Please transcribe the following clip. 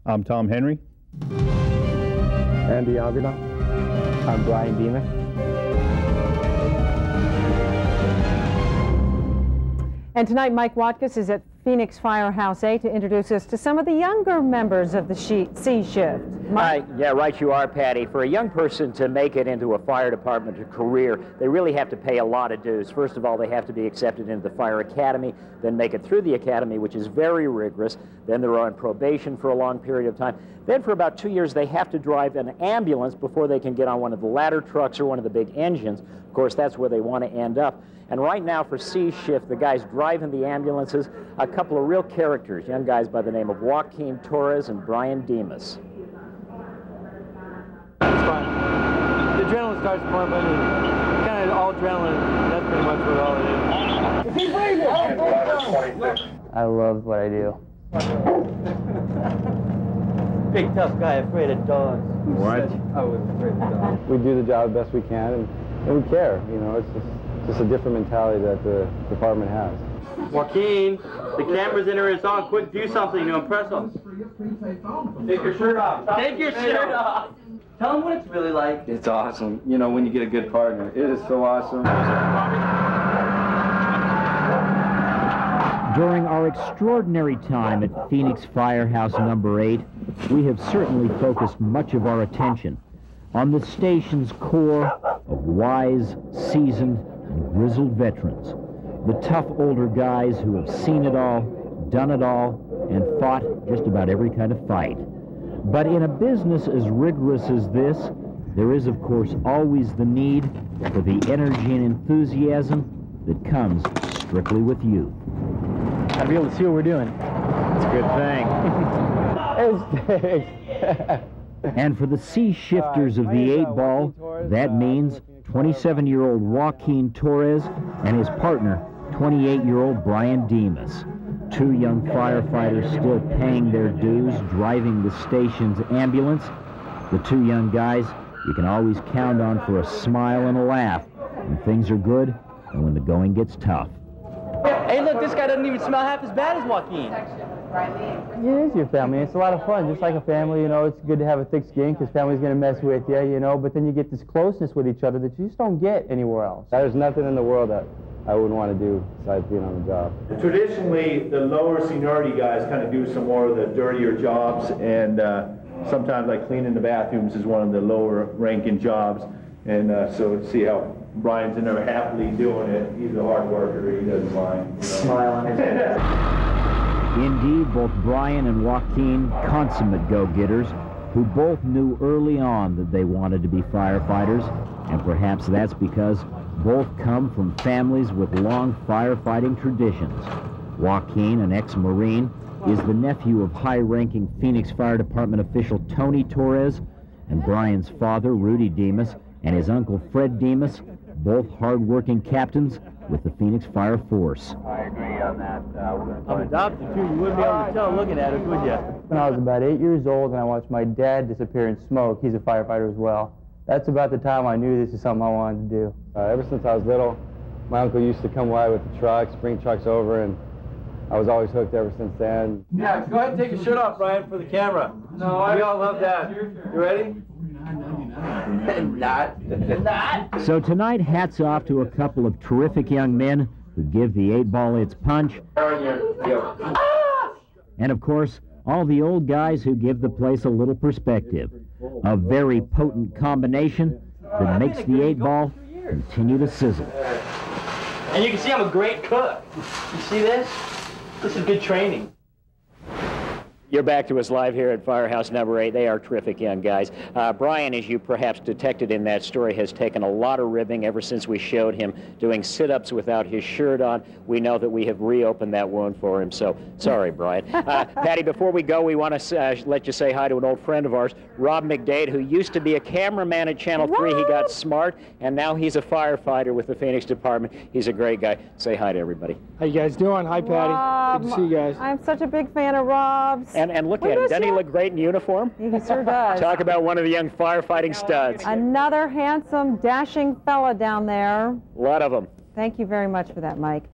I'm Tom Henry. Andy Avila. I'm Brian Demas. And tonight, Mike Watkiss is at Phoenix Firehouse A to introduce us to some of the younger members of the C Shift. Mike? Yeah, right you are, Patty. For a young person to make it into a fire department career, they really have to pay a lot of dues. First of all, they have to be accepted into the fire academy, then make it through the academy, which is very rigorous. Then they're on probation for a long period of time. Then for about 2 years, they have to drive an ambulance before they can get on one of the ladder trucks or one of the big engines. Of course, that's where they want to end up. And right now for C Shift, the guys driving the ambulances, a couple of real characters, young guys by the name of Joaquin Torres and Brian Demas. It's fun. The adrenaline starts pumping, and kind of all adrenaline. That's pretty much what all it is. I love what I do. Big tough guy, afraid of dogs. What? I was afraid of dogs. We do the job best we can, and we care. You know, it's just a different mentality that the department has. Joaquin, the camera's in her, it's on. Quick, do something to impress us. Take your shirt off. Take your shirt off. Tell them what it's really like. It's awesome. You know, when you get a good partner. It is so awesome. During our extraordinary time at Phoenix Firehouse number 8, we have certainly focused much of our attention on the station's core of wise, seasoned, and grizzled veterans. The tough older guys who have seen it all, done it all, and fought just about every kind of fight. But in a business as rigorous as this, there is, of course, always the need for the energy and enthusiasm that comes strictly with youth. I'll be able to see what we're doing. It's a good thing. And for the C Shifters of the 8-ball, that means 27-year-old Joaquin Torres and his partner, 28-year-old Brian Demas. Two young firefighters still paying their dues, driving the station's ambulance. The two young guys you can always count on for a smile and a laugh when things are good and when the going gets tough. Hey, look, this guy doesn't even smell half as bad as Joaquin. It is your family. It's a lot of fun. Just like a family, you know, it's good to have a thick skin because family's going to mess with you, you know, but then you get this closeness with each other that you just don't get anywhere else. There's nothing in the world that I wouldn't want to do besides being on the job. Traditionally, the lower seniority guys kind of do some more of the dirtier jobs, and sometimes like cleaning the bathrooms is one of the lower ranking jobs. And so see how Brian's in there happily doing it. He's a hard worker. He doesn't mind. You know? Smiling. Indeed, both Brian and Joaquin, consummate go-getters, who both knew early on that they wanted to be firefighters, and perhaps that's because both come from families with long firefighting traditions. Joaquin, an ex-Marine, is the nephew of high-ranking Phoenix Fire Department official Tony Torres, and Brian's father, Rudy Demas, and his uncle Fred Demas, both hard-working captains with the Phoenix Fire Force. I agree on that. I'm adopted, too. You wouldn't be able to tell looking at us, would you? When I was about 8 years old and I watched my dad disappear in smoke, he's a firefighter as well. That's about the time I knew this is something I wanted to do. Ever since I was little, my uncle used to come by with the trucks, bring trucks over, and I was always hooked ever since then. Yeah, go ahead and take your shirt off, Brian, for the camera. No, we all love that. You ready? Not. So tonight, hats off to a couple of terrific young men who give the 8-ball its punch. And of course, all the old guys who give the place a little perspective. A very potent combination that makes the 8-ball continue to sizzle. And you can see I'm a great cook. You see this? This is good training. You're back to us live here at Firehouse number 8. They are terrific young guys. Brian, as you perhaps detected in that story, has taken a lot of ribbing ever since we showed him doing sit-ups without his shirt on. We know that we have reopened that wound for him, so sorry, Brian. Patty, before we go, we want to let you say hi to an old friend of ours, Rob McDade, who used to be a cameraman at Channel 3. He got smart, and now he's a firefighter with the Phoenix Department. He's a great guy. Say hi to everybody. How you guys doing? Hi, Patty. Rob, good to see you guys. I'm such a big fan of Rob's. And look at him. Doesn't he look great in uniform? He sure does. Talk about one of the young firefighting studs. Another handsome, dashing fella down there. A lot of them. Thank you very much for that, Mike.